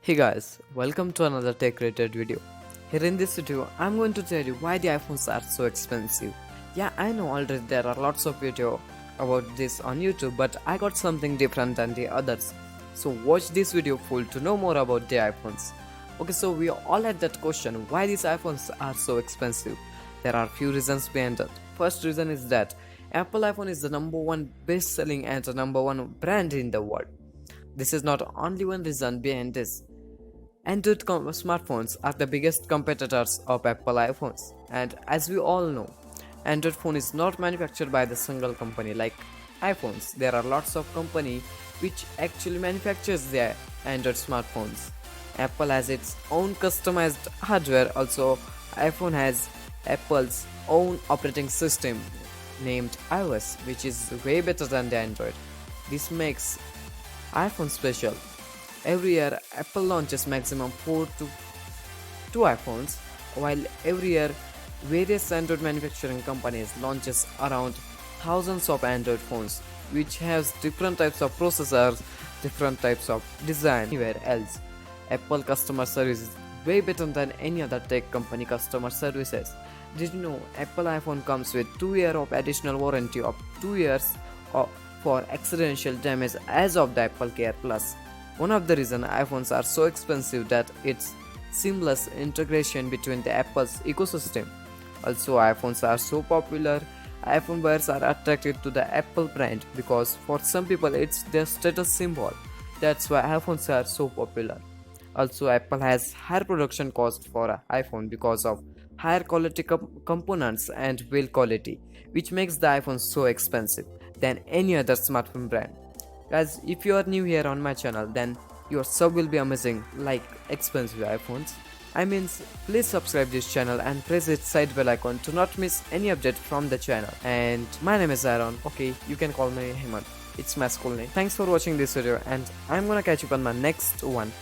Hey guys, welcome to another tech related video. Here in this video, I'm going to tell you why the iPhones are so expensive. Yeah, I know already there are lots of video about this on YouTube, but I got something different than the others. So watch this video full to know more about the iPhones. Okay, so we all had that question, why these iPhones are so expensive? There are few reasons behind that. First reason is that Apple iPhone is the number one best selling and the number one brand in the world. This is not only one reason behind this. Android smartphones are the biggest competitors of Apple iPhones, and as we all know, Android phone is not manufactured by the single company like iPhones. There are lots of company which actually manufactures their Android smartphones. Apple has its own customized hardware. Also, iPhone has Apple's own operating system named iOS, which is way better than the Android. This makes iPhone special. Every year, Apple launches maximum 4 to 2 iPhones, while every year various Android manufacturing companies launches around thousands of Android phones, which has different types of processors, different types of design. Anywhere else, Apple customer service is way better than any other tech company customer services. Did you know Apple iPhone comes with 2 years of additional warranty of 2 years for accidental damage as of the Apple Care Plus? One of the reasons iPhones are so expensive that it's seamless integration between the Apple's ecosystem. Also, iPhones are so popular. iPhone buyers are attracted to the Apple brand because for some people it's their status symbol. That's why iPhones are so popular. Also, Apple has higher production cost for an iPhone because of higher quality components and build quality, which makes the iPhone so expensive than any other smartphone brand. Guys, if you are new here on my channel, then your sub will be amazing like expensive iPhones. Please subscribe this channel and press its side bell icon to not miss any update from the channel. And my name is Aaron. Okay, you can call me Hemant. It's my school name. Thanks for watching this video and I'm gonna catch you on my next one.